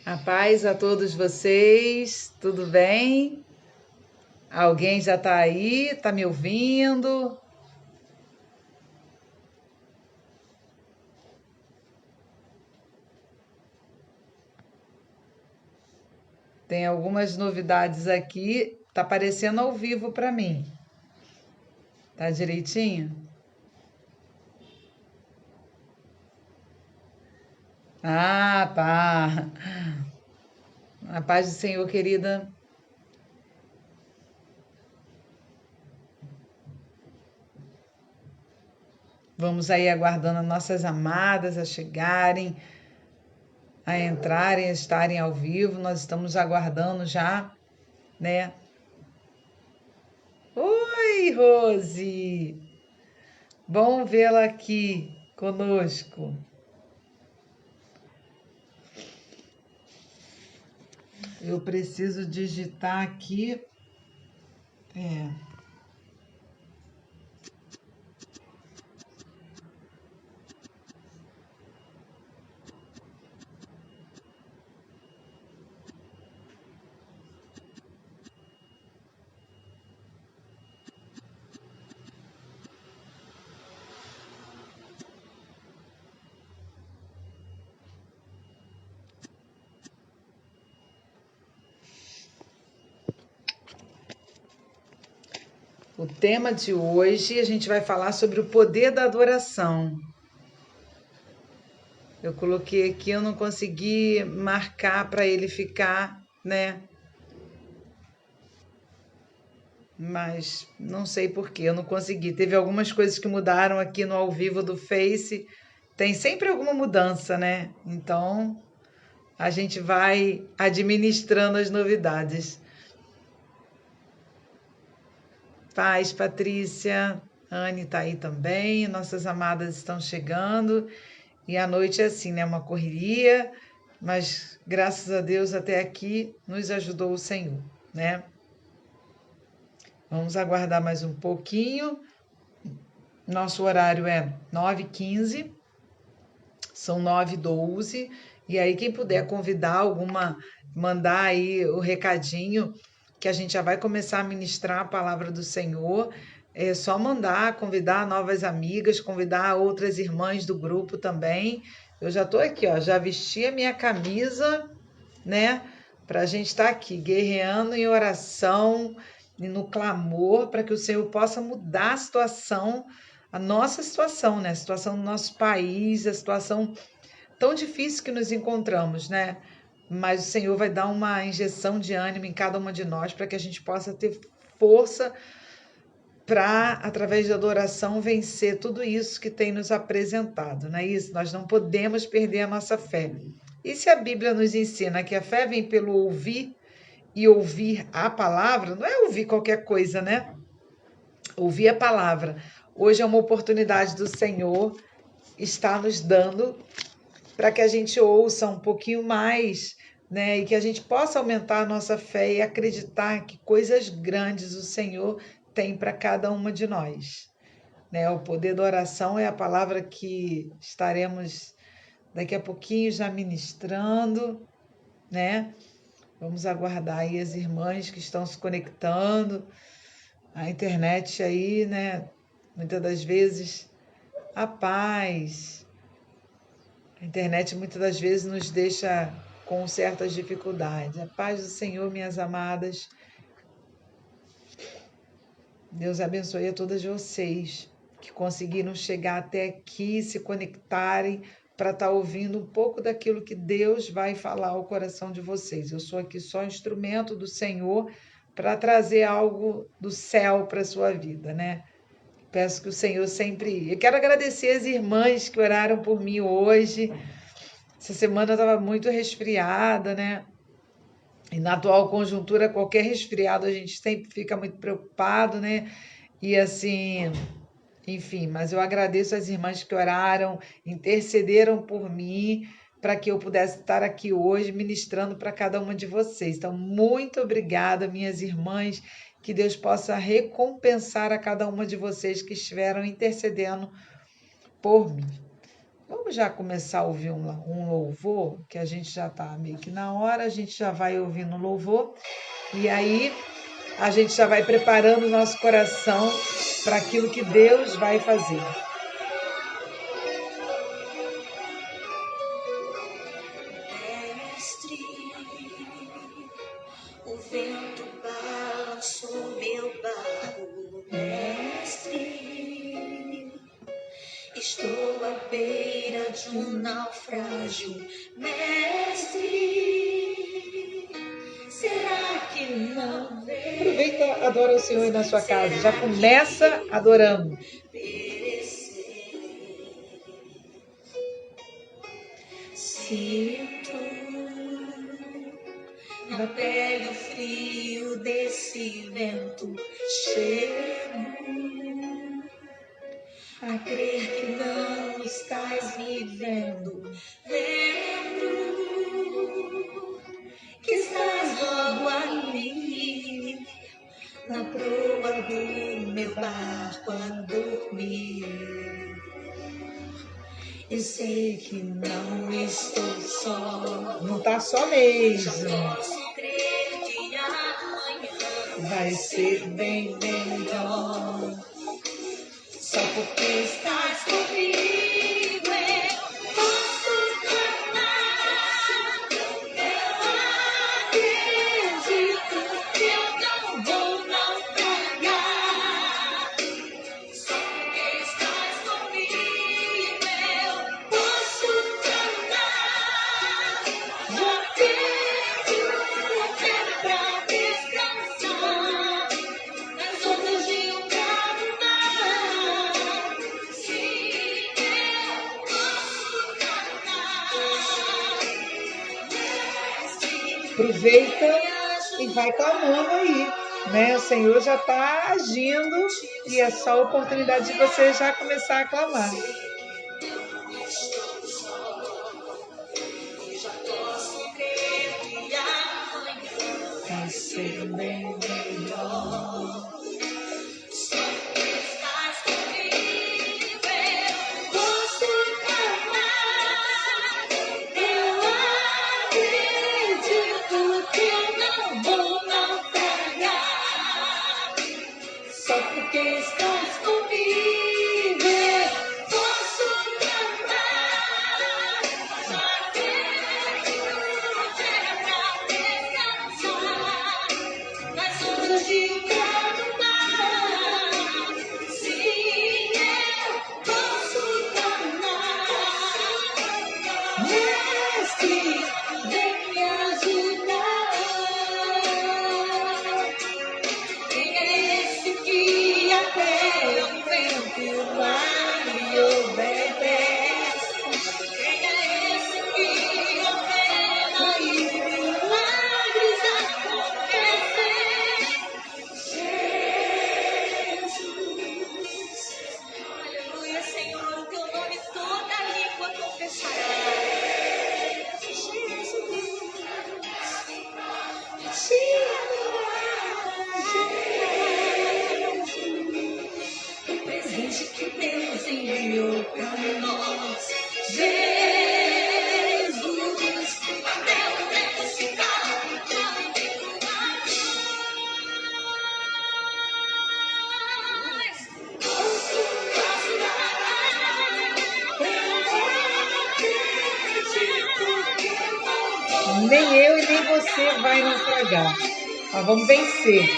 A paz a todos vocês, tudo bem? Alguém já está aí? Está me ouvindo? Tem algumas novidades aqui, tá aparecendo ao vivo para mim. Tá direitinho? Ah, tá. A paz do Senhor, querida. Vamos aí aguardando as nossas amadas a chegarem, a entrarem, a estarem ao vivo. Nós estamos aguardando já, né? Oi, Rose! Bom vê-la aqui conosco. Eu preciso digitar aqui. É, o tema de hoje a gente vai falar sobre o poder da adoração. Eu coloquei aqui, eu não consegui marcar para ele ficar, né? Mas não sei por que eu não consegui. Teve algumas coisas que mudaram aqui no ao vivo do Face. Tem sempre alguma mudança, né? Então a gente vai administrando as novidades. Paz, Patrícia. Anne tá aí também. Nossas amadas estão chegando. E a noite é assim, né? Uma correria, mas graças a Deus até aqui nos ajudou o Senhor, né? Vamos aguardar mais um pouquinho. Nosso horário é 9h15, são 9h12. E aí, quem puder convidar alguma, mandar aí o recadinho, que a gente já vai começar a ministrar a palavra do Senhor. É só mandar, convidar novas amigas, convidar outras irmãs do grupo também. Eu já estou aqui, ó, já vesti a minha camisa, né? Para a gente estar aqui, guerreando em oração e no clamor, para que o Senhor possa mudar a situação, a nossa situação, né? A situação do nosso país, a situação tão difícil que nos encontramos, né? Mas o Senhor vai dar uma injeção de ânimo em cada uma de nós para que a gente possa ter força para, através da adoração, vencer tudo isso que tem nos apresentado, não é isso? Nós não podemos perder a nossa fé. E se a Bíblia nos ensina que a fé vem pelo ouvir e ouvir a palavra, não é ouvir qualquer coisa, né? Ouvir a palavra. Hoje é uma oportunidade do Senhor estar nos dando para que a gente ouça um pouquinho mais, né? E que a gente possa aumentar a nossa fé e acreditar que coisas grandes o Senhor tem para cada uma de nós, né? O poder da oração é a palavra que estaremos daqui a pouquinho já ministrando, né? Vamos aguardar aí as irmãs que estão se conectando. A internet aí, né? Muitas das vezes a paz. A internet muitas das vezes nos deixa com certas dificuldades. A paz do Senhor, minhas amadas. Deus abençoe a todas vocês que conseguiram chegar até aqui, se conectarem para estar ouvindo um pouco daquilo que Deus vai falar ao coração de vocês. Eu sou aqui só instrumento do Senhor para trazer algo do céu para a sua vida, né? Peço que o Senhor sempre. Eu quero agradecer as irmãs que oraram por mim hoje. Essa semana eu estava muito resfriada, né? E na atual conjuntura, qualquer resfriado a gente sempre fica muito preocupado, né? E assim, enfim, mas eu agradeço as irmãs que oraram, intercederam por mim, para que eu pudesse estar aqui hoje ministrando para cada uma de vocês. Então, muito obrigada, minhas irmãs, que Deus possa recompensar a cada uma de vocês que estiveram intercedendo por mim. Vamos já começar a ouvir um louvor, que a gente já está meio que na hora, a gente já vai ouvindo o louvor, e aí a gente já vai preparando o nosso coração para aquilo que Deus vai fazer. Mestre, o vento balançou meu barco. Mestre, estou à beira de um naufrágio. Mestre, será que não vê? Aproveita, adora o Senhor na sua casa. Já começa adorando. Sinto na pele o frio desse vento. Chego a crer que não estás me vendo. Lembro que estás logo ali, na proa do meu barco a dormir. Eu sei que não estou só. Não está só mesmo. Já posso crer que amanhã Vai ser bem melhor. só porque estás comigo eu posso cantar. Eu acredito que eu não vou naufragar. Só porque estás comigo eu posso cantar. Já tenho lugar pra descansar nas ondas de um grande mar. Sim, eu posso cantar. Aproveita e vai clamando aí, né? O Senhor já está agindo e é só a oportunidade de você já começar a clamar. Estou só e já posso crer que amanhã Vai ser bem melhor. só porque estás comigo eu posso cantar. Eu acredito que eu não vou naufragar. Só porque estás comigo eu posso cantar. Já tenho terra pra descansar nas ondas de um grande mar. Sim, eu posso cantar. Mestre, vem me ajudar. Quem é esse que até o vento e o mar lhe obedece? Quem é esse que ordena e milagres acontecem? Jesus, aleluia, Senhor, o teu nome toda língua confessará. Jesus, te adorar. O presente que Deus enviou pra nós. Jesus, até o vento se cala, já me digo mais. Posso Nem eu e nem você vai naufragar. Nós vamos vencer.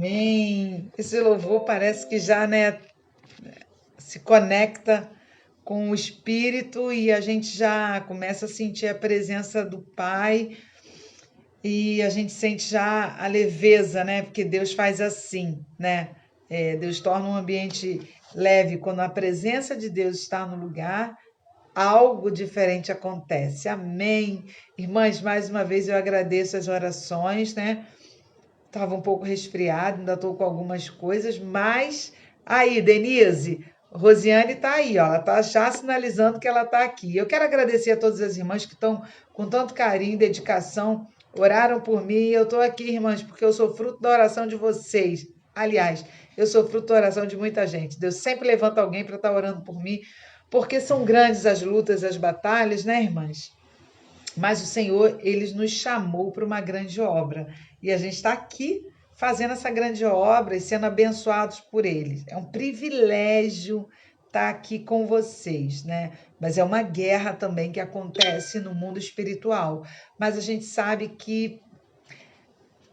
Amém. Esse louvor parece que já, né, se conecta com o Espírito e a gente já começa a sentir a presença do Pai e a gente sente já a leveza, né? Porque Deus faz assim, né? Deus torna um ambiente leve quando a presença de Deus está no lugar. Algo diferente acontece. Amém. Irmãs, mais uma vez eu agradeço as orações, né? Estava um pouco resfriado, ainda estou com algumas coisas, mas aí, Denise, Rosiane está aí, ó, ela está já sinalizando que ela está aqui. Eu quero agradecer a todas as irmãs que estão com tanto carinho e dedicação, oraram por mim. Eu estou aqui, irmãs, porque eu sou fruto da oração de vocês. Aliás, eu sou fruto da oração de muita gente. Deus sempre levanta alguém para estar orando por mim, porque são grandes as lutas, as batalhas, né, irmãs? Mas o Senhor, ele nos chamou para uma grande obra. E a gente está aqui fazendo essa grande obra e sendo abençoados por ele. É um privilégio estar aqui com vocês, né? Mas é uma guerra também que acontece no mundo espiritual. Mas a gente sabe que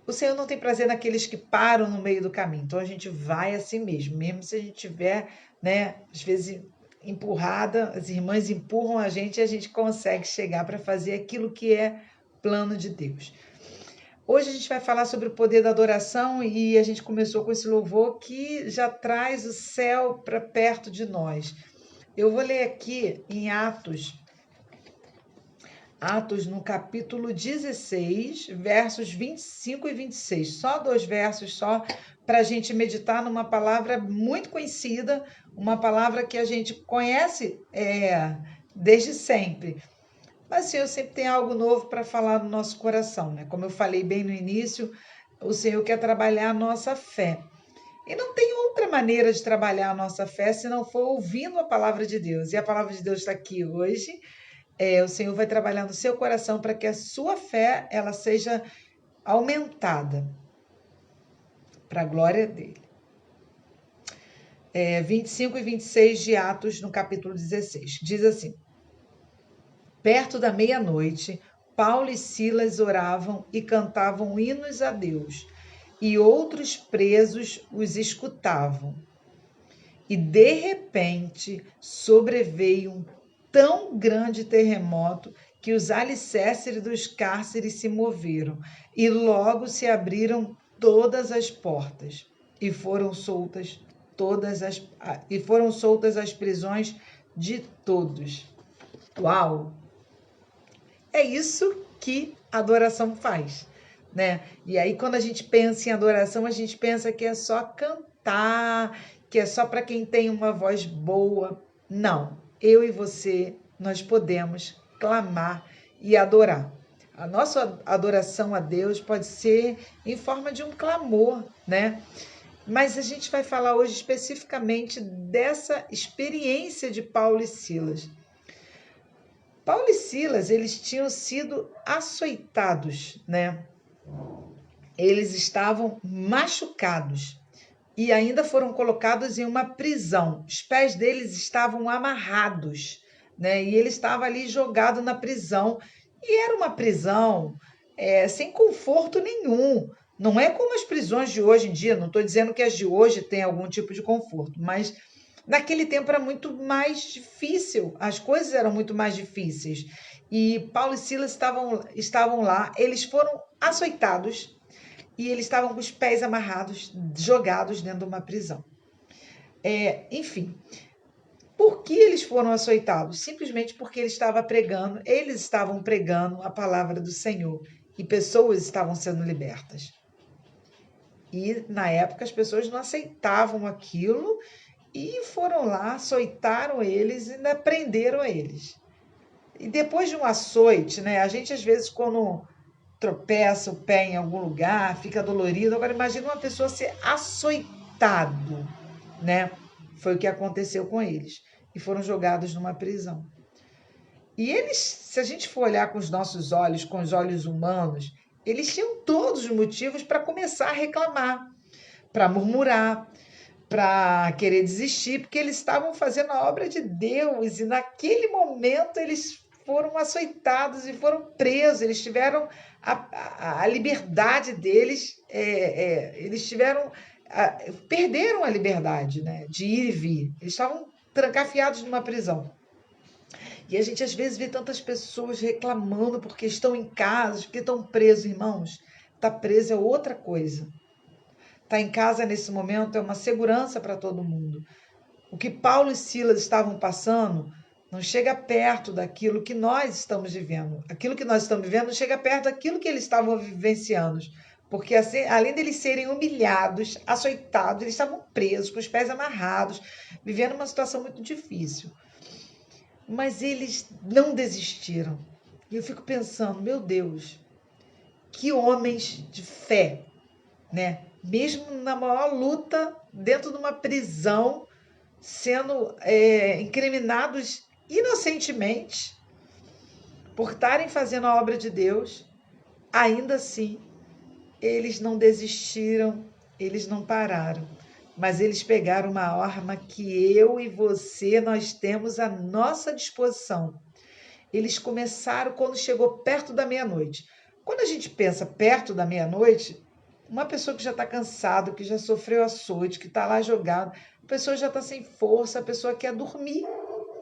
o Senhor não tem prazer naqueles que param no meio do caminho. Então a gente vai assim mesmo, mesmo se a gente tiver, né, às vezes empurrada, as irmãs empurram a gente e a gente consegue chegar para fazer aquilo que é plano de Deus. Hoje a gente vai falar sobre o poder da adoração e a gente começou com esse louvor que já traz o céu para perto de nós. Eu vou ler aqui em Atos no capítulo 16, versos 25 e 26. Só 2 versos só para a gente meditar numa palavra muito conhecida, uma palavra que a gente conhece desde sempre. Mas o Senhor sempre tem algo novo para falar no nosso coração, né? Como eu falei bem no início, o Senhor quer trabalhar a nossa fé. E não tem outra maneira de trabalhar a nossa fé se não for ouvindo a palavra de Deus. E a palavra de Deus está aqui hoje. O Senhor vai trabalhar no seu coração para que a sua fé ela seja aumentada para a glória dele. 25 e 26 de Atos, no capítulo 16. Diz assim: perto da meia-noite, Paulo e Silas oravam e cantavam hinos a Deus, e outros presos os escutavam. E de repente sobreveio um tão grande terremoto que os alicerces dos cárceres se moveram, e logo se abriram todas as portas, e foram soltas as prisões de todos. Uau! É isso que a adoração faz, né? E aí, quando a gente pensa em adoração, a gente pensa que é só cantar, que é só para quem tem uma voz boa. Não, eu e você, nós podemos clamar e adorar. A nossa adoração a Deus pode ser em forma de um clamor, né? Mas a gente vai falar hoje especificamente dessa experiência de Paulo e Silas. Paulo e Silas, eles tinham sido açoitados, né? Eles estavam machucados e ainda foram colocados em uma prisão. Os pés deles estavam amarrados, né? E ele estava ali jogado na prisão. E era uma prisão sem conforto nenhum. Não é como as prisões de hoje em dia. Não estou dizendo que as de hoje têm algum tipo de conforto, mas naquele tempo era muito mais difícil. As coisas eram muito mais difíceis. E Paulo e Silas estavam lá. Eles foram açoitados e eles estavam com os pés amarrados, jogados dentro de uma prisão. Enfim, por que eles foram açoitados? Simplesmente porque eles estavam pregando a palavra do Senhor e pessoas estavam sendo libertas. E na época as pessoas não aceitavam aquilo e foram lá, açoitaram eles e ainda prenderam eles. E depois de um açoite, né? A gente às vezes quando tropeça o pé em algum lugar, fica dolorido. Agora imagina uma pessoa ser açoitado, né? Foi o que aconteceu com eles. E foram jogados numa prisão. E eles, se a gente for olhar com os nossos olhos, com os olhos humanos, eles tinham todos os motivos para começar a reclamar, para murmurar, para querer desistir, porque eles estavam fazendo a obra de Deus e naquele momento eles foram açoitados e foram presos. Eles tiveram a liberdade deles, eles perderam a liberdade, né, de ir e vir. Eles estavam trancafiados numa prisão. E a gente às vezes vê tantas pessoas reclamando porque estão em casa, porque estão presos, irmãos. Estar preso é outra coisa. Estar em casa nesse momento é uma segurança para todo mundo. O que Paulo e Silas estavam passando não chega perto daquilo que nós estamos vivendo. Aquilo que nós estamos vivendo não chega perto daquilo que eles estavam vivenciando. Porque assim, além deles serem humilhados, açoitados, eles estavam presos, com os pés amarrados, vivendo uma situação muito difícil. Mas eles não desistiram. E eu fico pensando, meu Deus, que homens de fé, né? Mesmo na maior luta, dentro de uma prisão, sendo incriminados inocentemente por estarem fazendo a obra de Deus, ainda assim, eles não desistiram, eles não pararam. Mas eles pegaram uma arma que eu e você, nós temos à nossa disposição. Eles começaram quando chegou perto da meia-noite. Quando a gente pensa perto da meia-noite, uma pessoa que já está cansada, que já sofreu açoite, que está lá jogado, a pessoa já está sem força, a pessoa quer dormir,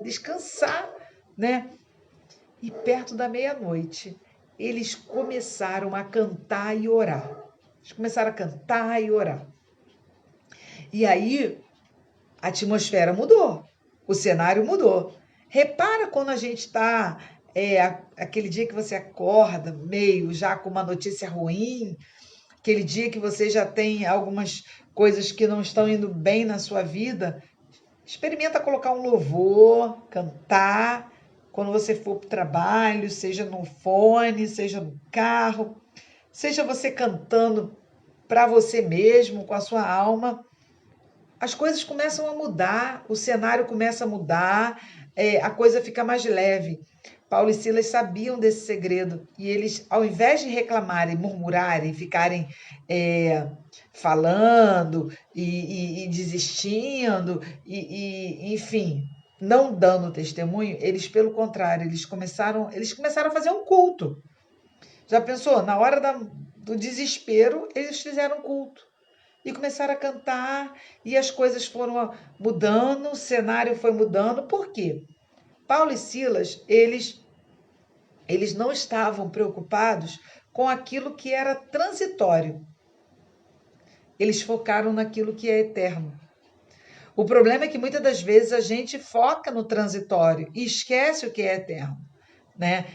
descansar, né? E perto da meia-noite, eles começaram a cantar e orar. Eles começaram a cantar e orar. E aí, a atmosfera mudou, o cenário mudou. Repara quando a gente está, aquele dia que você acorda meio já com uma notícia ruim, aquele dia que você já tem algumas coisas que não estão indo bem na sua vida, experimenta colocar um louvor, cantar, quando você for para o trabalho, seja no fone, seja no carro, seja você cantando para você mesmo, com a sua alma. As coisas começam a mudar, o cenário começa a mudar, a coisa fica mais leve. Paulo e Silas sabiam desse segredo e eles, ao invés de reclamarem, murmurarem, ficarem falando e desistindo, enfim, não dando testemunho, eles, pelo contrário, eles começaram a fazer um culto. Já pensou? Na hora do desespero, eles fizeram um culto. E começaram a cantar, e as coisas foram mudando, o cenário foi mudando. Por quê? Paulo e Silas, eles não estavam preocupados com aquilo que era transitório. Eles focaram naquilo que é eterno. O problema é que muitas das vezes a gente foca no transitório e esquece o que é eterno, né?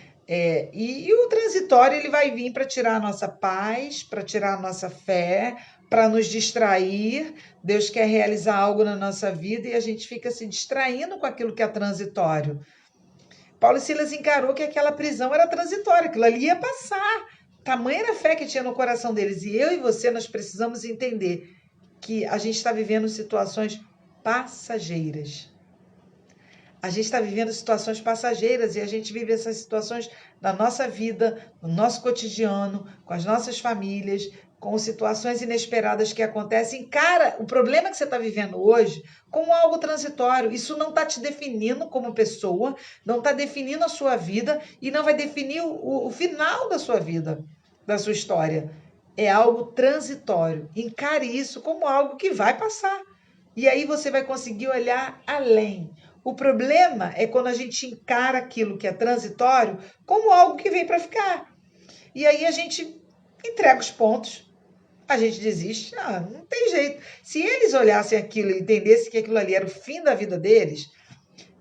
E o transitório ele vai vir para tirar a nossa paz, para tirar a nossa fé, para nos distrair. Deus quer realizar algo na nossa vida e a gente fica se distraindo com aquilo que é transitório. Paulo e Silas encarou que aquela prisão era transitória, aquilo ali ia passar. Tamanha era a fé que tinha no coração deles. E eu e você, nós precisamos entender que a gente está vivendo situações passageiras. A gente está vivendo situações passageiras e a gente vive essas situações na nossa vida, no nosso cotidiano, com as nossas famílias, com situações inesperadas que acontecem. Cara, o problema que você está vivendo hoje como algo transitório, isso não está te definindo como pessoa, não está definindo a sua vida e não vai definir o final da sua vida, da sua história. É algo transitório. Encare isso como algo que vai passar. E aí você vai conseguir olhar além. O problema é quando a gente encara aquilo que é transitório como algo que vem para ficar. E aí a gente entrega os pontos, a gente desiste. Não tem jeito. Se eles olhassem aquilo e entendessem que aquilo ali era o fim da vida deles,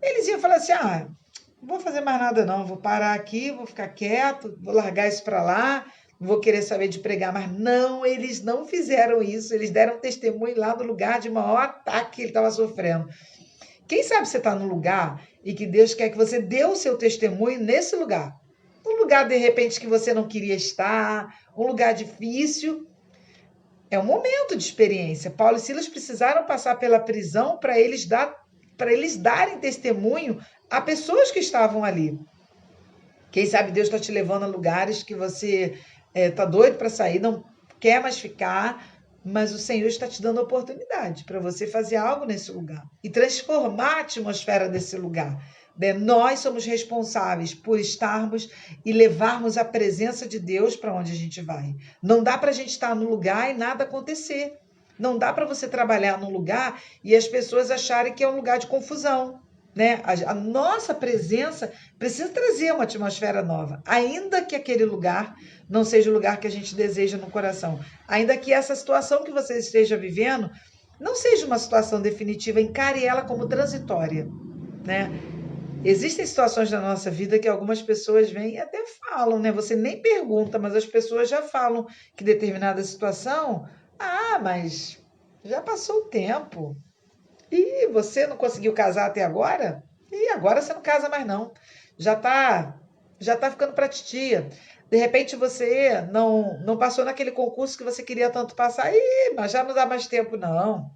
eles iam falar assim, não vou fazer mais nada não, vou parar aqui, vou ficar quieto, vou largar isso para lá, não vou querer saber de pregar. Mas não, eles não fizeram isso, eles deram testemunho lá no lugar de maior ataque que ele estava sofrendo. Quem sabe você está no lugar e que Deus quer que você dê o seu testemunho nesse lugar. Um lugar, de repente, que você não queria estar, um lugar difícil. É um momento de experiência. Paulo e Silas precisaram passar pela prisão para eles darem testemunho a pessoas que estavam ali. Quem sabe Deus está te levando a lugares que você está doido para sair, não quer mais ficar, mas o Senhor está te dando oportunidade para você fazer algo nesse lugar e transformar a atmosfera desse lugar. né? Nós somos responsáveis por estarmos e levarmos a presença de Deus para onde a gente vai. Não dá para a gente estar no lugar e nada acontecer. Não dá para você trabalhar num lugar e as pessoas acharem que é um lugar de confusão, né? A nossa presença precisa trazer uma atmosfera nova, ainda que aquele lugar não seja o lugar que a gente deseja no coração, ainda que essa situação que você esteja vivendo não seja uma situação definitiva, encare ela como transitória, né? Existem situações na nossa vida que algumas pessoas vêm e até falam, né? Você nem pergunta, mas as pessoas já falam que determinada situação, mas já passou o tempo. E você não conseguiu casar até agora? E agora você não casa mais não. Já tá ficando para titia. De repente você não passou naquele concurso que você queria tanto passar. Mas já não dá mais tempo não.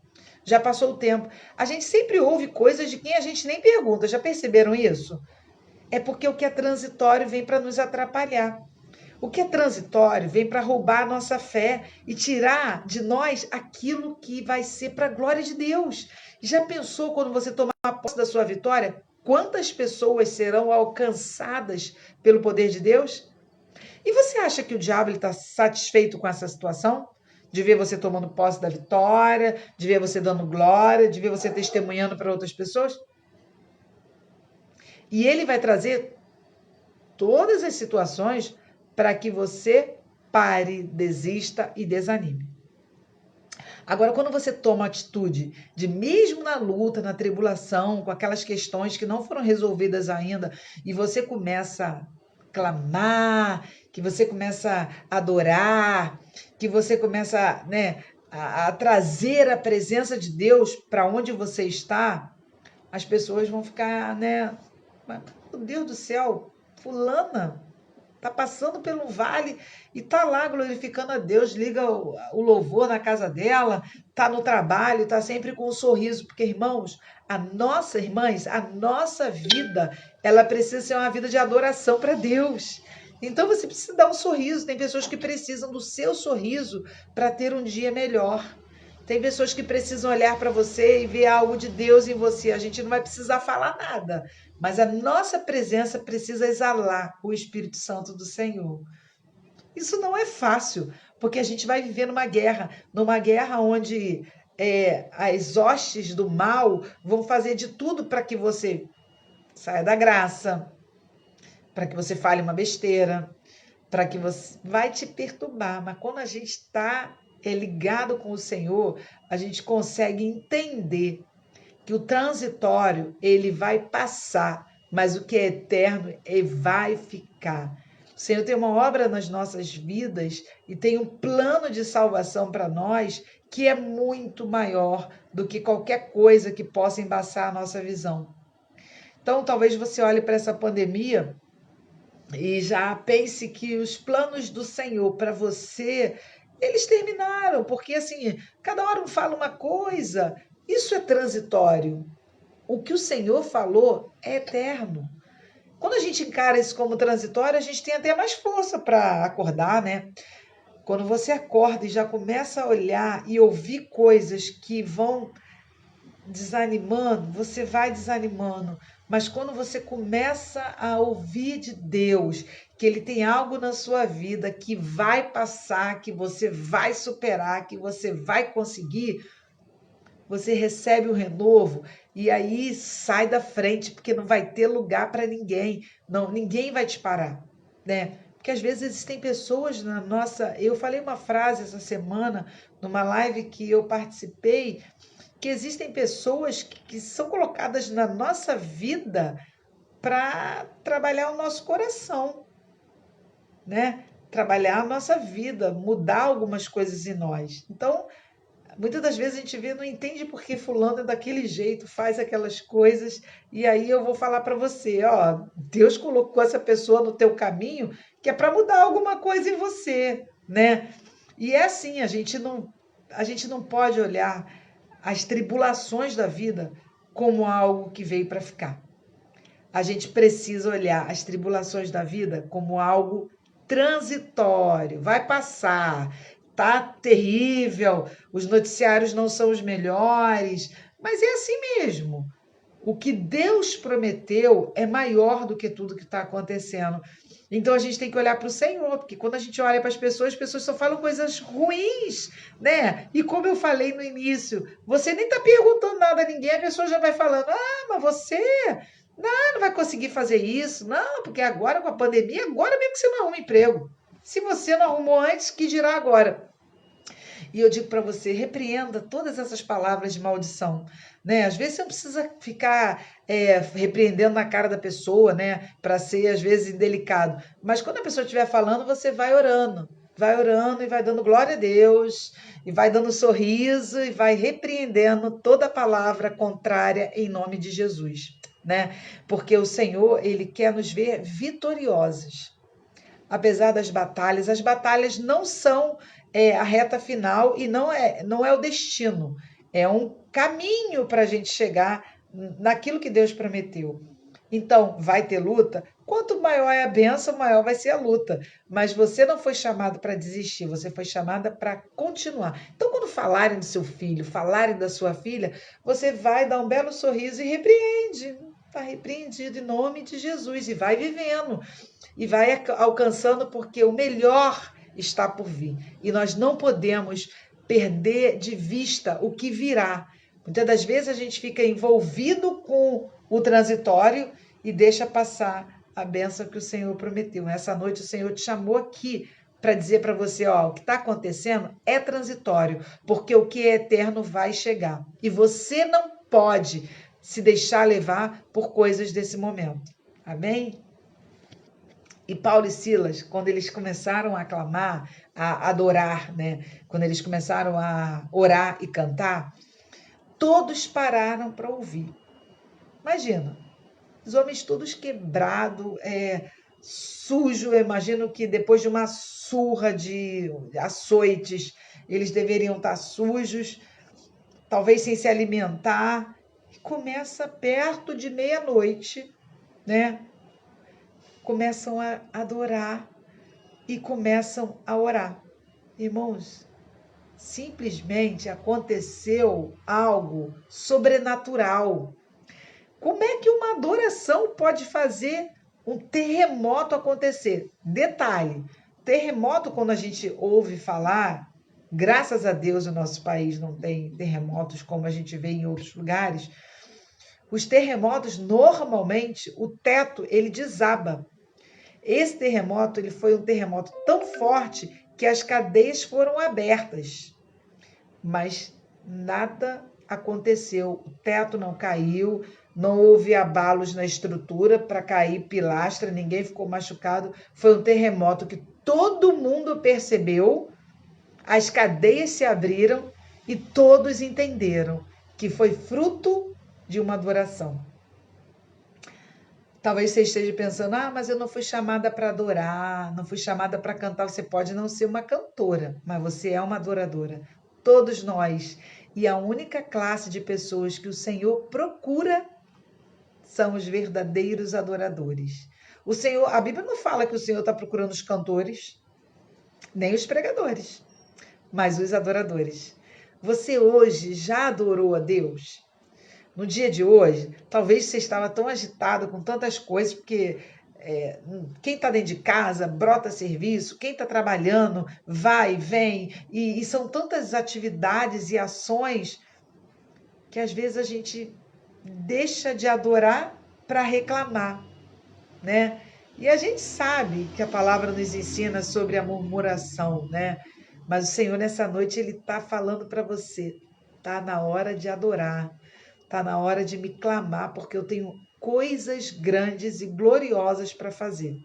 Já passou o tempo. A gente sempre ouve coisas de quem a gente nem pergunta. Já perceberam isso? É porque o que é transitório vem para nos atrapalhar. O que é transitório vem para roubar a nossa fé e tirar de nós aquilo que vai ser para a glória de Deus. Já pensou quando você tomar posse da sua vitória? Quantas pessoas serão alcançadas pelo poder de Deus? E você acha que o diabo está satisfeito com essa situação? De ver você tomando posse da vitória, de ver você dando glória, de ver você testemunhando para outras pessoas? E ele vai trazer todas as situações para que você pare, desista e desanime. Agora, quando você toma a atitude de, mesmo na luta, na tribulação, com aquelas questões que não foram resolvidas ainda, e você começa a clamar, que você começa a adorar, que você começa, né, a trazer a presença de Deus para onde você está, as pessoas vão ficar, né? Meu Deus do céu, fulana tá passando pelo vale e tá lá glorificando a Deus, liga o louvor na casa dela, tá no trabalho, tá sempre com um sorriso, porque irmãos, irmãs, a nossa vida, ela precisa ser uma vida de adoração para Deus. Então você precisa dar um sorriso, tem pessoas que precisam do seu sorriso para ter um dia melhor. Tem pessoas que precisam olhar para você e ver algo de Deus em você. A gente não vai precisar falar nada, mas a nossa presença precisa exalar o Espírito Santo do Senhor. Isso não é fácil, porque a gente vai viver numa guerra onde as hostes do mal vão fazer de tudo para que você saia da graça, para que você fale uma besteira, para que você vai te perturbar. Mas quando a gente está ligado com o Senhor, a gente consegue entender que o transitório ele vai passar, mas o que é eterno ele vai ficar. O Senhor tem uma obra nas nossas vidas e tem um plano de salvação para nós que é muito maior do que qualquer coisa que possa embaçar a nossa visão. Então, talvez você olhe para essa pandemia e já pense que os planos do Senhor para você, eles terminaram, porque assim, cada hora um fala uma coisa, isso é transitório. O que o Senhor falou é eterno. Quando a gente encara isso como transitório, a gente tem até mais força para acordar, né? Quando você acorda e já começa a olhar e ouvir coisas que vão desanimando, você vai desanimando. Mas quando você começa a ouvir de Deus, que Ele tem algo na sua vida que vai passar, que você vai superar, que você vai conseguir, você recebe o renovo e aí sai da frente, porque não vai ter lugar para ninguém. Não, ninguém vai te parar, né? Porque às vezes existem pessoas na nossa. Eu falei uma frase essa semana numa live que eu participei, que existem pessoas que são colocadas na nossa vida para trabalhar o nosso coração, né? Trabalhar a nossa vida, mudar algumas coisas em nós. Então, muitas das vezes a gente vê, não entende por que fulano é daquele jeito, faz aquelas coisas, e aí eu vou falar para você, ó, Deus colocou essa pessoa no teu caminho que é para mudar alguma coisa em você, né? E é assim, a gente não pode olhar as tribulações da vida como algo que veio para ficar. A gente precisa olhar as tribulações da vida como algo transitório, vai passar, tá terrível, os noticiários não são os melhores, mas é assim mesmo. O que Deus prometeu é maior do que tudo que está acontecendo. Então a gente tem que olhar para o Senhor, porque quando a gente olha para as pessoas só falam coisas ruins, né? E como eu falei no início, você nem está perguntando nada a ninguém, a pessoa já vai falando: ah, mas você não vai conseguir fazer isso, não, porque agora com a pandemia, agora mesmo que você não arruma emprego. Se você não arrumou antes, que dirá agora? E eu digo para você, repreenda todas essas palavras de maldição, né? Às vezes você não precisa ficar repreendendo na cara da pessoa, né? Para ser, às vezes, indelicado. Mas quando a pessoa estiver falando, você vai orando e vai dando glória a Deus, e vai dando sorriso, e vai repreendendo toda palavra contrária em nome de Jesus, né? Porque o Senhor, Ele quer nos ver vitoriosos apesar das batalhas. As batalhas não são a reta final e não é o destino. É um caminho para a gente chegar naquilo que Deus prometeu. Então, vai ter luta? Quanto maior é a bênção, maior vai ser a luta. Mas você não foi chamado para desistir, você foi chamada para continuar. Então, quando falarem do seu filho, falarem da sua filha, você vai dar um belo sorriso e repreende. Está repreendido em nome de Jesus e vai vivendo e vai alcançando, porque o melhor está por vir. E nós não podemos perder de vista o que virá. Muitas das vezes a gente fica envolvido com o transitório e deixa passar a bênção que o Senhor prometeu. Essa noite o Senhor te chamou aqui para dizer para você, ó, o que está acontecendo é transitório, porque o que é eterno vai chegar. E você não pode se deixar levar por coisas desse momento. Amém? E Paulo e Silas, quando eles começaram a clamar, a adorar, né? Quando eles começaram a orar e cantar, todos pararam para ouvir. Imagina, os homens todos quebrados, sujo. Eu imagino que depois de uma surra de açoites, eles deveriam estar sujos, talvez sem se alimentar. E começa perto de meia-noite, né? Começam a adorar e começam a orar. Irmãos, simplesmente aconteceu algo sobrenatural. Como é que uma adoração pode fazer um terremoto acontecer? Detalhe, terremoto, quando a gente ouve falar, graças a Deus o nosso país não tem terremotos como a gente vê em outros lugares. Os terremotos, normalmente, o teto ele desaba. Esse terremoto ele foi um terremoto tão forte que as cadeias foram abertas, mas nada aconteceu. O teto não caiu, não houve abalos na estrutura para cair pilastra, ninguém ficou machucado. Foi um terremoto que todo mundo percebeu, as cadeias se abriram e todos entenderam que foi fruto de uma adoração. Talvez você esteja pensando, ah, mas eu não fui chamada para adorar, não fui chamada para cantar. Você pode não ser uma cantora, mas você é uma adoradora. Todos nós. E a única classe de pessoas que o Senhor procura são os verdadeiros adoradores. O Senhor, a Bíblia não fala que o Senhor está procurando os cantores, nem os pregadores, mas os adoradores. Você hoje já adorou a Deus? No dia de hoje, talvez você estava tão agitado com tantas coisas, porque quem está dentro de casa brota serviço, quem está trabalhando vai, vem, e são tantas atividades e ações que às vezes a gente deixa de adorar para reclamar, né? E a gente sabe que a palavra nos ensina sobre a murmuração, né? Mas o Senhor nessa noite ele está falando para você, tá na hora de adorar. Está na hora de me clamar, porque eu tenho coisas grandes e gloriosas para fazer.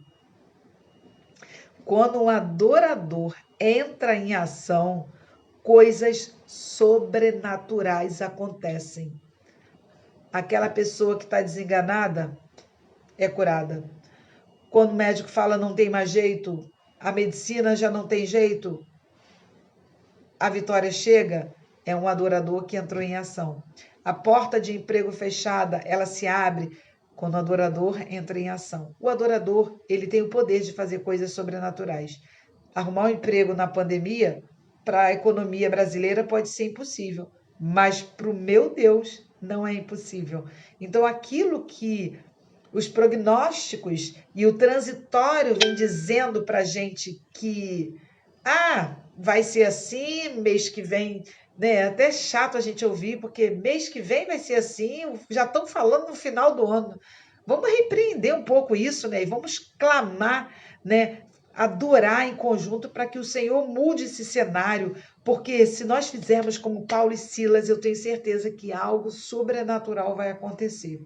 Quando um adorador entra em ação, coisas sobrenaturais acontecem. Aquela pessoa que está desenganada é curada. Quando o médico fala não tem mais jeito, a medicina já não tem jeito, a vitória chega, é um adorador que entrou em ação. A porta de emprego fechada, ela se abre quando o adorador entra em ação. O adorador, ele tem o poder de fazer coisas sobrenaturais. Arrumar um emprego na pandemia, para a economia brasileira, pode ser impossível. Mas para o meu Deus, Não é impossível. Então, aquilo que os prognósticos e o transitório vem dizendo para a gente que vai ser assim, mês que vem, né? É até chato a gente ouvir, porque mês que vem vai ser assim, já estão falando no final do ano. Vamos repreender um pouco isso, né? E vamos clamar, né? Adorar em conjunto para que o Senhor mude esse cenário, porque se nós fizermos como Paulo e Silas, eu tenho certeza que algo sobrenatural vai acontecer.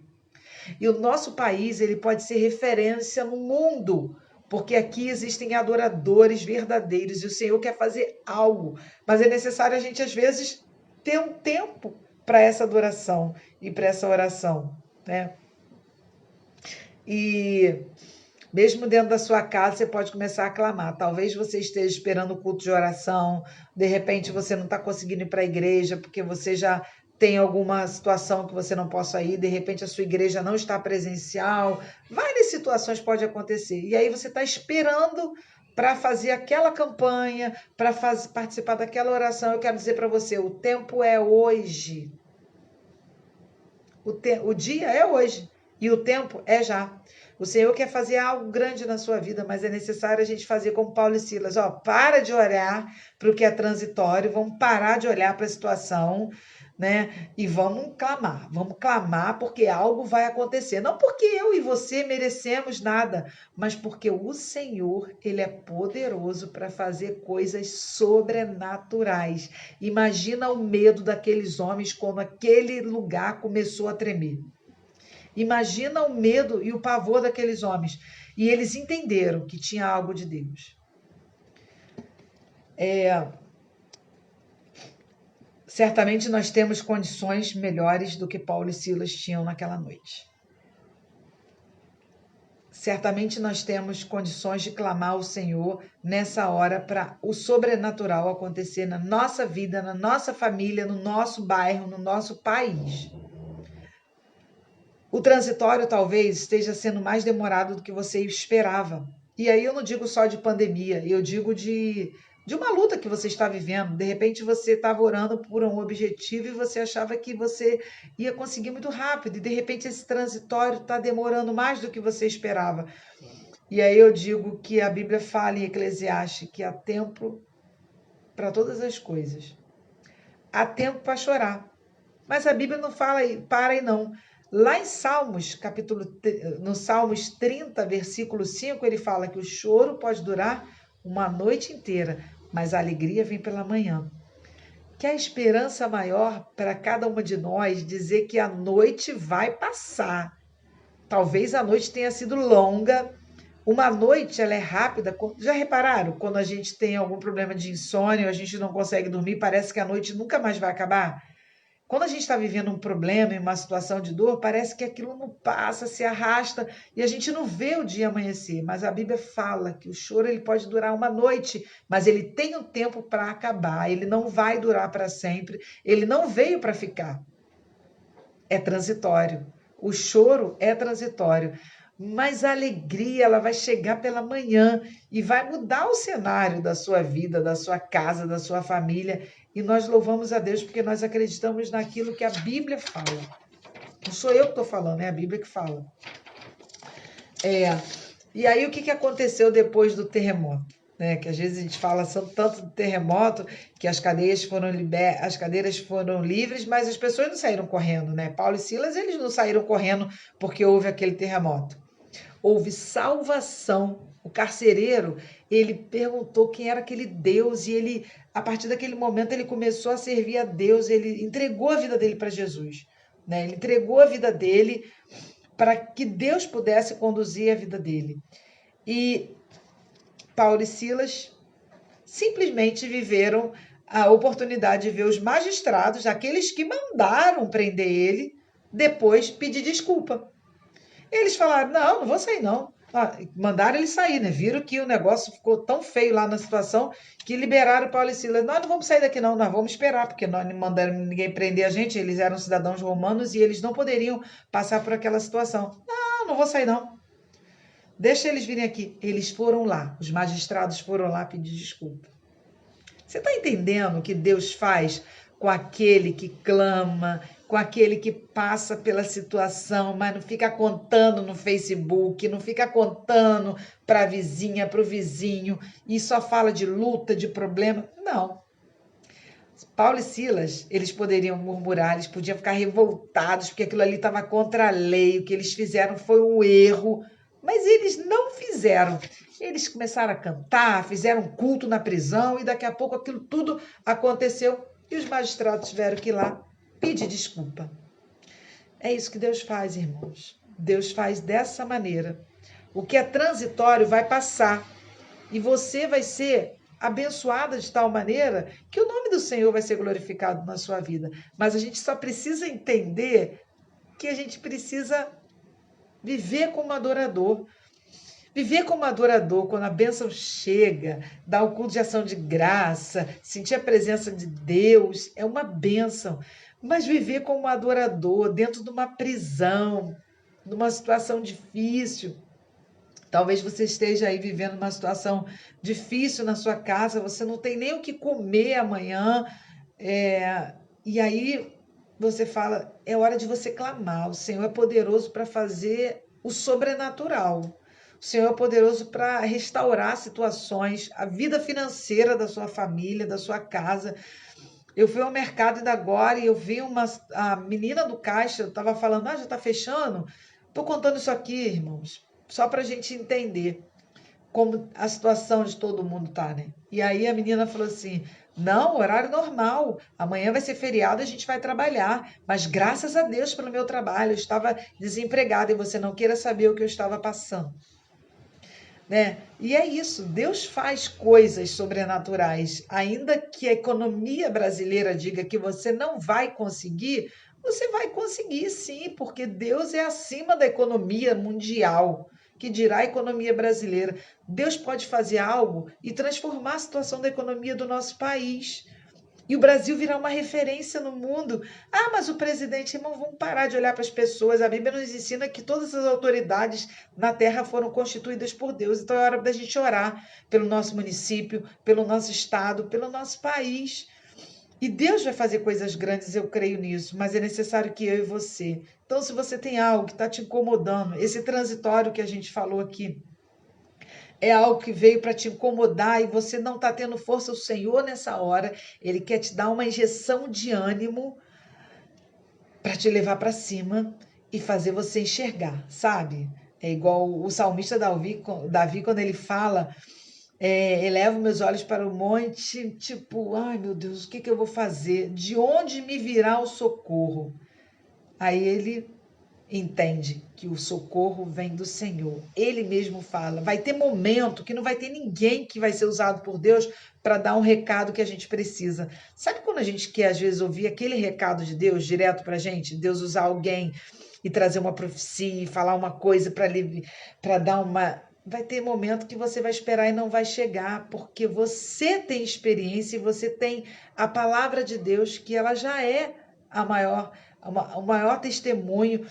E o nosso país, ele pode ser referência no mundo, porque aqui existem adoradores verdadeiros e o Senhor quer fazer algo, mas é necessário a gente às vezes ter um tempo para essa adoração e para essa oração, né? E mesmo dentro da sua casa, você pode começar a clamar. Talvez você esteja esperando o culto de oração, de repente você não está conseguindo ir para a igreja porque você já tem alguma situação que você não possa ir, de repente a sua igreja não está presencial. Várias situações podem acontecer. E aí você está esperando para fazer aquela campanha, para participar daquela oração. Eu quero dizer para você, o tempo é hoje. O dia é hoje e o tempo é já. O Senhor quer fazer algo grande na sua vida, mas é necessário a gente fazer como Paulo e Silas. Para de olhar para o que é transitório, vamos parar de olhar para a situação, né? E vamos clamar porque algo vai acontecer. Não porque eu e você merecemos nada, mas porque o Senhor, ele é poderoso para fazer coisas sobrenaturais. Imagina o medo daqueles homens quando aquele lugar começou a tremer. Imagina o medo e o pavor daqueles homens. E eles entenderam que tinha algo de Deus. Certamente nós temos condições melhores do que Paulo e Silas tinham naquela noite. Certamente nós temos condições de clamar ao Senhor nessa hora para o sobrenatural acontecer na nossa vida, na nossa família, no nosso bairro, no nosso país. O transitório talvez esteja sendo mais demorado do que você esperava. E aí eu não digo só de pandemia, eu digo de uma luta que você está vivendo. De repente você estava orando por um objetivo e você achava que você ia conseguir muito rápido. E de repente esse transitório está demorando mais do que você esperava. E aí eu digo que a Bíblia fala em Eclesiastes que há tempo para todas as coisas. Há tempo para chorar. Mas a Bíblia não fala para e não. Lá em Salmos, no Salmos 30, versículo 5, ele fala que o choro pode durar uma noite inteira, mas a alegria vem pela manhã. Que a esperança maior para cada uma de nós dizer que a noite vai passar. Talvez a noite tenha sido longa. Uma noite, ela é rápida. Já repararam? Quando a gente tem algum problema de insônia, a gente não consegue dormir, parece que a noite nunca mais vai acabar? Quando a gente está vivendo um problema, em uma situação de dor, parece que aquilo não passa, se arrasta e a gente não vê o dia amanhecer. Mas a Bíblia fala que o choro ele pode durar uma noite, mas ele tem um tempo para acabar. Ele não vai durar para sempre. Ele não veio para ficar. É transitório. O choro é transitório. Mas a alegria, ela vai chegar pela manhã e vai mudar o cenário da sua vida, da sua casa, da sua família. E nós louvamos a Deus porque nós acreditamos naquilo que a Bíblia fala. Não sou eu que estou falando, é a Bíblia que fala. E aí o que aconteceu depois do terremoto? Que às vezes a gente fala tanto do terremoto que as cadeias foram livres, mas as pessoas não saíram correndo, né? Paulo e Silas, eles não saíram correndo porque houve aquele terremoto. Houve salvação. O carcereiro, ele perguntou quem era aquele Deus e ele, a partir daquele momento, ele começou a servir a Deus, ele entregou a vida dele para Jesus, né? Ele entregou a vida dele para que Deus pudesse conduzir a vida dele. E Paulo e Silas simplesmente viveram a oportunidade de ver os magistrados, aqueles que mandaram prender ele, depois pedir desculpa. Eles falaram, não vou sair não. Mandaram ele sair, né? Viram que o negócio ficou tão feio lá na situação que liberaram Paulo e Silas. Nós não vamos sair daqui não, nós vamos esperar, porque nós não mandaram ninguém prender a gente, eles eram cidadãos romanos e eles não poderiam passar por aquela situação. Não vou sair não. Deixa eles virem aqui. Eles foram lá, os magistrados foram lá pedir desculpa. Você está entendendo o que Deus faz com aquele que clama, com aquele que passa pela situação, mas não fica contando no Facebook, não fica contando para a vizinha, para o vizinho, e só fala de luta, de problema. Não. Paulo e Silas, eles poderiam murmurar, eles podiam ficar revoltados, porque aquilo ali estava contra a lei, o que eles fizeram foi um erro, mas eles não fizeram. Eles começaram a cantar, fizeram um culto na prisão, e daqui a pouco aquilo tudo aconteceu, e os magistrados tiveram que ir lá pedir desculpa. É isso que Deus faz, irmãos. Deus faz dessa maneira. O que é transitório vai passar, e você vai ser abençoada de tal maneira que o nome do Senhor vai ser glorificado na sua vida. Mas a gente só precisa entender que a gente precisa viver como adorador. Viver como adorador, quando a bênção chega, dar o culto de ação de graça, sentir a presença de Deus, é uma bênção. Mas viver como adorador, dentro de uma prisão, numa situação difícil, talvez você esteja aí vivendo uma situação difícil na sua casa, você não tem nem o que comer amanhã, e aí você fala, é hora de você clamar. O Senhor é poderoso para fazer o sobrenatural. O Senhor é poderoso para restaurar situações, a vida financeira da sua família, da sua casa. Eu fui ao mercado ainda agora e eu vi a menina do caixa, estava falando, já está fechando? Estou contando isso aqui, irmãos, só para a gente entender como a situação de todo mundo tá, né? E aí a menina falou assim: não, horário normal. Amanhã vai ser feriado, a gente vai trabalhar. Mas graças a Deus pelo meu trabalho, eu estava desempregada e você não queira saber o que eu estava passando, né? E é isso, Deus faz coisas sobrenaturais. Ainda que a economia brasileira diga que você não vai conseguir, você vai conseguir sim, porque Deus é acima da economia mundial, que dirá a economia brasileira. Deus pode fazer algo e transformar a situação da economia do nosso país. E o Brasil virá uma referência no mundo. Mas o presidente, irmão, vamos parar de olhar para as pessoas. A Bíblia nos ensina que todas as autoridades na terra foram constituídas por Deus. Então é hora da gente orar pelo nosso município, pelo nosso estado, pelo nosso país. E Deus vai fazer coisas grandes, eu creio nisso, mas é necessário que eu e você. Então, se você tem algo que está te incomodando, esse transitório que a gente falou aqui, é algo que veio para te incomodar e você não está tendo força, o Senhor nessa hora, Ele quer te dar uma injeção de ânimo para te levar para cima e fazer você enxergar, sabe? É igual o salmista Davi quando ele fala, elevo meus olhos para o monte, tipo, ai meu Deus, o que eu vou fazer? De onde me virá o socorro? Aí ele entende que o socorro vem do Senhor. Ele mesmo fala. Vai ter momento que não vai ter ninguém que vai ser usado por Deus para dar um recado que a gente precisa. Sabe quando a gente quer, às vezes, ouvir aquele recado de Deus direto para a gente? Deus usar alguém e trazer uma profecia, e falar uma coisa para dar uma. Vai ter momento que você vai esperar e não vai chegar, porque você tem experiência e você tem a palavra de Deus, que ela já é o maior testemunho,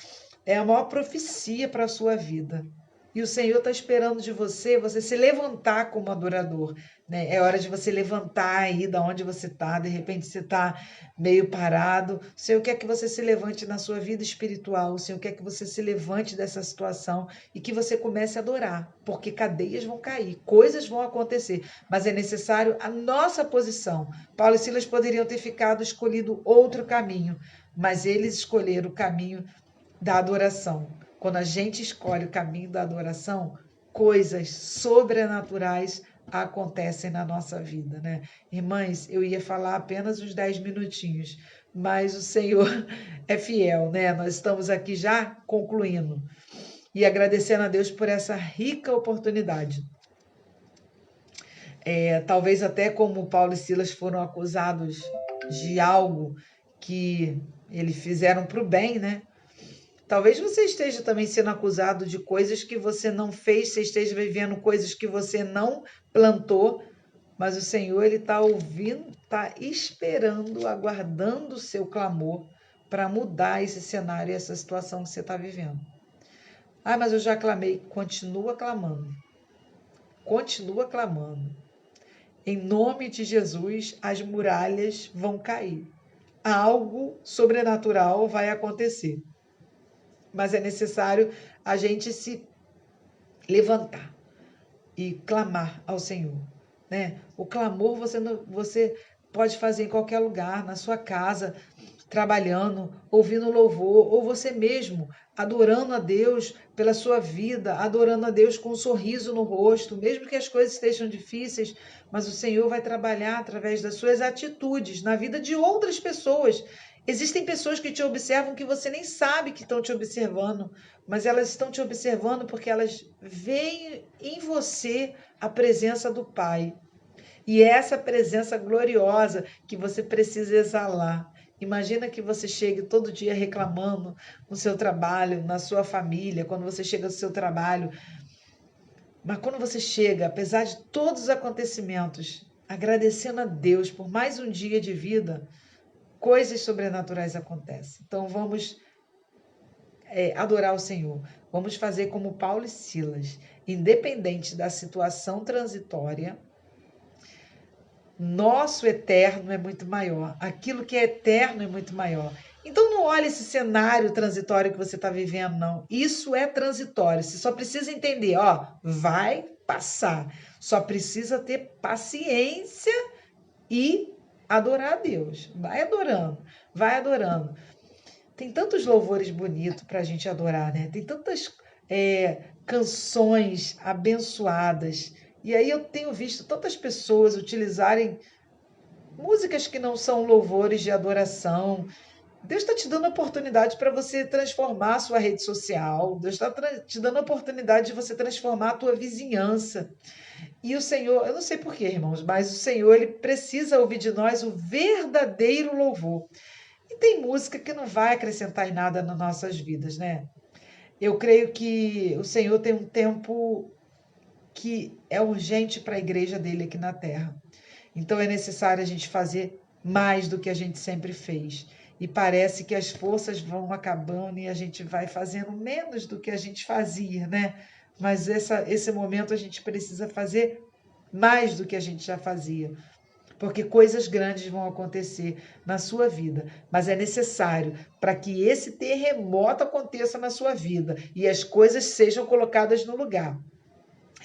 é a maior profecia para a sua vida. E o Senhor está esperando de você se levantar como adorador, né? É hora de você levantar aí da onde você está. De repente você está meio parado. O Senhor quer que você se levante na sua vida espiritual. O Senhor quer que você se levante dessa situação e que você comece a adorar, porque cadeias vão cair, coisas vão acontecer, mas é necessário a nossa posição. Paulo e Silas poderiam ter escolhido outro caminho, mas eles escolheram o caminho da adoração. Quando a gente escolhe o caminho da adoração, coisas sobrenaturais acontecem na nossa vida, né? Irmãs, eu ia falar apenas uns 10 minutinhos, mas o Senhor é fiel, né? Nós estamos aqui já concluindo e agradecendo a Deus por essa rica oportunidade. Talvez até como Paulo e Silas foram acusados de algo que eles fizeram para o bem, né? Talvez você esteja também sendo acusado de coisas que você não fez, você esteja vivendo coisas que você não plantou, mas o Senhor, Ele está ouvindo, está esperando, aguardando o seu clamor para mudar esse cenário, essa situação que você está vivendo. Mas eu já clamei. Continua clamando. Continua clamando. Em nome de Jesus, as muralhas vão cair. algo sobrenatural vai acontecer. Mas é necessário a gente se levantar e clamar ao Senhor, né? O clamor você pode fazer em qualquer lugar, na sua casa, trabalhando, ouvindo louvor, ou você mesmo adorando a Deus pela sua vida, adorando a Deus com um sorriso no rosto, mesmo que as coisas estejam difíceis, mas o Senhor vai trabalhar através das suas atitudes na vida de outras pessoas. Existem pessoas que te observam que você nem sabe que estão te observando, mas elas estão te observando porque elas veem em você a presença do Pai. E é essa presença gloriosa que você precisa exalar. Imagina que você chegue todo dia reclamando no seu trabalho, na sua família, quando você chega no seu trabalho. Mas quando você chega, apesar de todos os acontecimentos, agradecendo a Deus por mais um dia de vida, coisas sobrenaturais acontecem. Então vamos adorar o Senhor. Vamos fazer como Paulo e Silas, independente da situação transitória. Nosso eterno é muito maior. Aquilo que é eterno é muito maior. Então não olhe esse cenário transitório que você está vivendo, não. Isso é transitório. Você só precisa entender, ó, vai passar. Só precisa ter paciência e adorar a Deus. Vai adorando, vai adorando. Tem tantos louvores bonitos para a gente adorar, né? Tem tantas canções abençoadas. E aí eu tenho visto tantas pessoas utilizarem músicas que não são louvores de adoração. Deus está te dando a oportunidade para você transformar a sua rede social. Deus está te dando a oportunidade de você transformar a tua vizinhança. E o Senhor, eu não sei porquê, irmãos, mas o Senhor, ele precisa ouvir de nós o verdadeiro louvor. E tem música que não vai acrescentar em nada nas nossas vidas, né? Eu creio que o Senhor tem um tempo que é urgente para a igreja dele aqui na terra. Então é necessário a gente fazer mais do que a gente sempre fez. E parece que as forças vão acabando e a gente vai fazendo menos do que a gente fazia, né? Mas esse momento a gente precisa fazer mais do que a gente já fazia, porque coisas grandes vão acontecer na sua vida, mas é necessário para que esse terremoto aconteça na sua vida e as coisas sejam colocadas no lugar.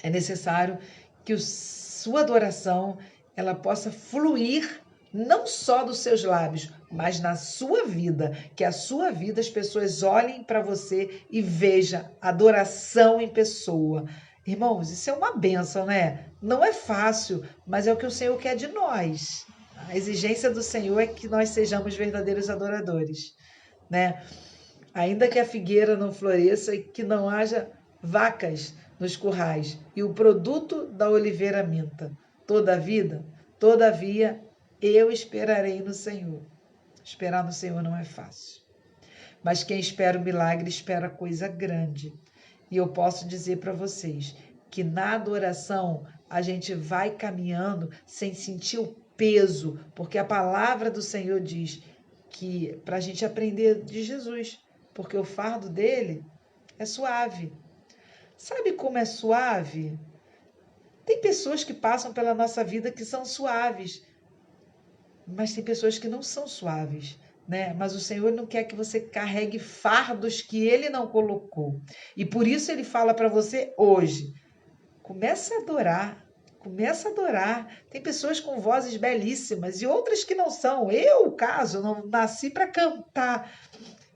É necessário que sua adoração ela possa fluir não só dos seus lábios, mas na sua vida, que a sua vida as pessoas olhem para você e vejam adoração em pessoa. Irmãos, isso é uma bênção, né? Não é fácil, mas é o que o Senhor quer de nós. A exigência do Senhor é que nós sejamos verdadeiros adoradores, né? Ainda que a figueira não floresça e que não haja vacas nos currais e o produto da oliveira minta. Todavia, eu esperarei no Senhor. Esperar no Senhor não é fácil. Mas quem espera o milagre espera coisa grande. E eu posso dizer para vocês que na adoração a gente vai caminhando sem sentir o peso, porque a palavra do Senhor diz que para a gente aprender de Jesus, porque o fardo dele é suave. Sabe como é suave? Tem pessoas que passam pela nossa vida que são suaves, mas tem pessoas que não são suaves, né? Mas o Senhor não quer que você carregue fardos que ele não colocou. E por isso ele fala para você hoje: comece a adorar. Começa a adorar. Tem pessoas com vozes belíssimas e outras que não são. Eu, caso, não nasci para cantar,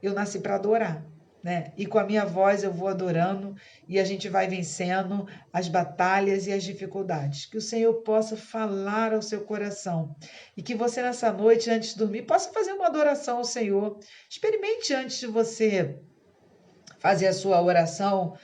eu nasci para adorar, né? E com a minha voz eu vou adorando e a gente vai vencendo as batalhas e as dificuldades. Que o Senhor possa falar ao seu coração e que você nessa noite, antes de dormir, possa fazer uma adoração ao Senhor. Experimente antes de você fazer a sua oração,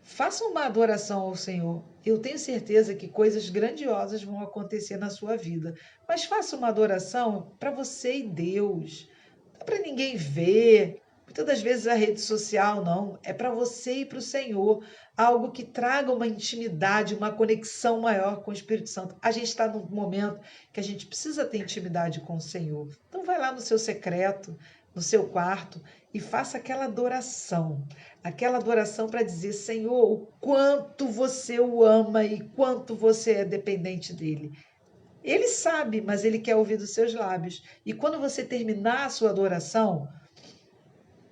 faça uma adoração ao Senhor. Eu tenho certeza que coisas grandiosas vão acontecer na sua vida, mas faça uma adoração para você e Deus. Não é para ninguém ver. Muitas das vezes a rede social não, é para você e para o Senhor, algo que traga uma intimidade, uma conexão maior com o Espírito Santo. A gente está num momento que a gente precisa ter intimidade com o Senhor. Então vai lá no seu secreto, no seu quarto e faça aquela adoração para dizer, Senhor, o quanto você o ama e quanto você é dependente dele. Ele sabe, mas ele quer ouvir dos seus lábios. E quando você terminar a sua adoração,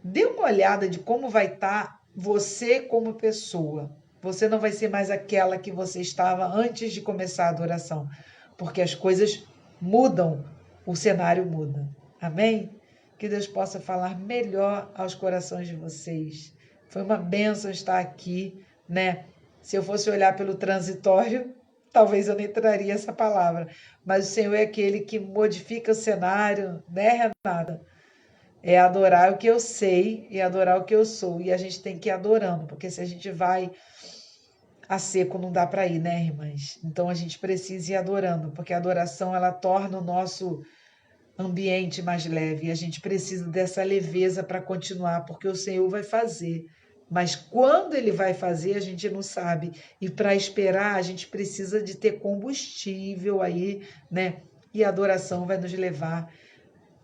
dê uma olhada de como vai estar você como pessoa. Você não vai ser mais aquela que você estava antes de começar a adoração, porque as coisas mudam, o cenário muda. Amém? Que Deus possa falar melhor aos corações de vocês. Foi uma bênção estar aqui, né? Se eu fosse olhar pelo transitório, talvez eu nem traria essa palavra, mas o Senhor é aquele que modifica o cenário, né, Renata? É adorar o que eu sei e adorar o que eu sou. E a gente tem que ir adorando, porque se a gente vai a seco, não dá para ir, né, irmãs? Então a gente precisa ir adorando, porque a adoração ela torna o nosso ambiente mais leve. E a gente precisa dessa leveza para continuar, porque o Senhor vai fazer. Mas quando ele vai fazer, a gente não sabe. E para esperar, a gente precisa de ter combustível aí, né? E a adoração vai nos levar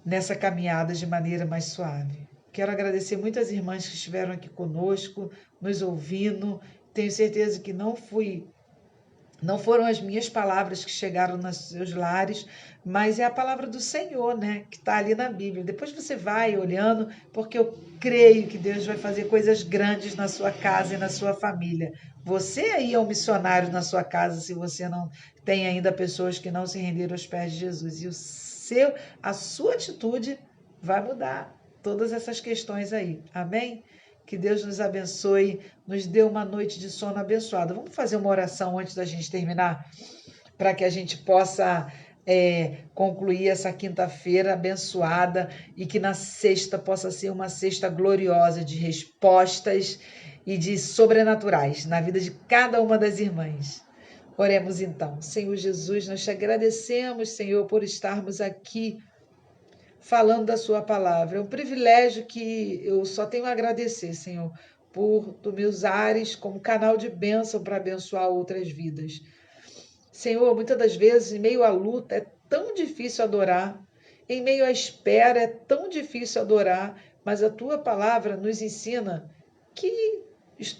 nessa caminhada de maneira mais suave. Quero agradecer muito às irmãs que estiveram aqui conosco, nos ouvindo. Tenho certeza que não foram as minhas palavras que chegaram nos seus lares, mas é a palavra do Senhor, né, que está ali na Bíblia. Depois você vai olhando, porque eu creio que Deus vai fazer coisas grandes na sua casa e na sua família. Você aí é um missionário na sua casa, se você não tem ainda pessoas que não se renderam aos pés de Jesus. E a sua atitude vai mudar todas essas questões aí. Amém? Que Deus nos abençoe, nos dê uma noite de sono abençoada. Vamos fazer uma oração antes da gente terminar, para que a gente possa concluir essa quinta-feira abençoada e que na sexta possa ser uma sexta gloriosa de respostas e de sobrenaturais na vida de cada uma das irmãs. Oremos então. Senhor Jesus, nós te agradecemos, Senhor, por estarmos aqui falando da sua palavra. É um privilégio que eu só tenho a agradecer, Senhor, por tu me usares como canal de bênção para abençoar outras vidas. Senhor, muitas das vezes, em meio à luta, é tão difícil adorar, em meio à espera, é tão difícil adorar, mas a tua palavra nos ensina que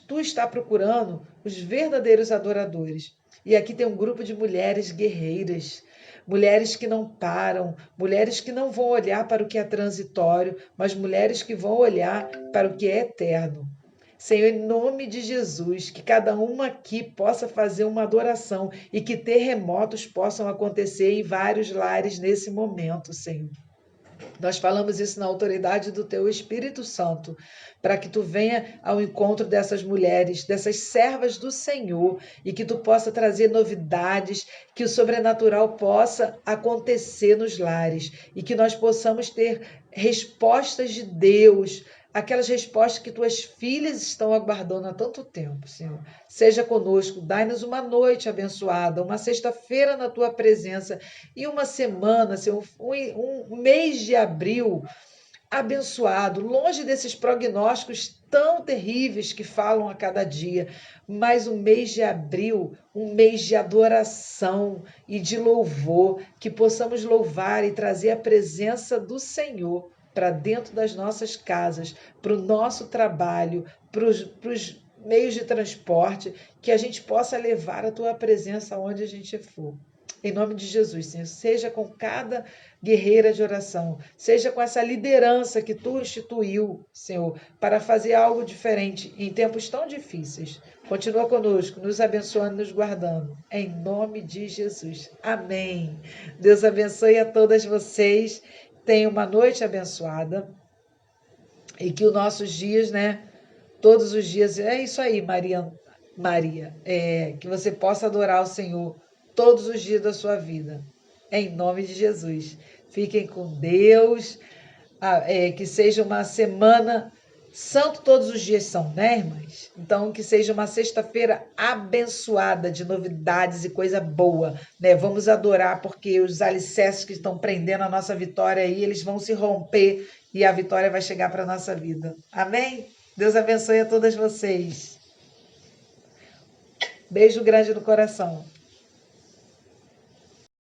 tu está procurando os verdadeiros adoradores. E aqui tem um grupo de mulheres guerreiras, mulheres que não param, mulheres que não vão olhar para o que é transitório, mas mulheres que vão olhar para o que é eterno. Senhor, em nome de Jesus, que cada uma aqui possa fazer uma adoração e que terremotos possam acontecer em vários lares nesse momento, Senhor. Nós falamos isso na autoridade do teu Espírito Santo, para que tu venha ao encontro dessas mulheres, dessas servas do Senhor, e que tu possa trazer novidades, que o sobrenatural possa acontecer nos lares, e que nós possamos ter respostas de Deus, aquelas respostas que tuas filhas estão aguardando há tanto tempo, Senhor. Seja conosco, dai-nos uma noite abençoada, uma sexta-feira na tua presença e uma semana, Senhor, um mês de abril abençoado, longe desses prognósticos tão terríveis que falam a cada dia, mas um mês de abril, um mês de adoração e de louvor, que possamos louvar e trazer a presença do Senhor para dentro das nossas casas, para o nosso trabalho, para os meios de transporte, que a gente possa levar a tua presença onde a gente for. Em nome de Jesus, Senhor, seja com cada guerreira de oração, seja com essa liderança que tu instituiu, Senhor, para fazer algo diferente em tempos tão difíceis. Continua conosco, nos abençoando, nos guardando. Em nome de Jesus. Amém. Deus abençoe a todas vocês. Tenha uma noite abençoada e que os nossos dias, né? Todos os dias, é isso aí, Maria, que você possa adorar o Senhor todos os dias da sua vida, em nome de Jesus. Fiquem com Deus, que seja uma semana, santo todos os dias são, né, irmãs? Então, que seja uma sexta-feira abençoada de novidades e coisa boa, né? Vamos adorar, porque os alicerces que estão prendendo a nossa vitória aí, eles vão se romper e a vitória vai chegar para a nossa vida. Amém? Deus abençoe a todas vocês. Beijo grande no coração.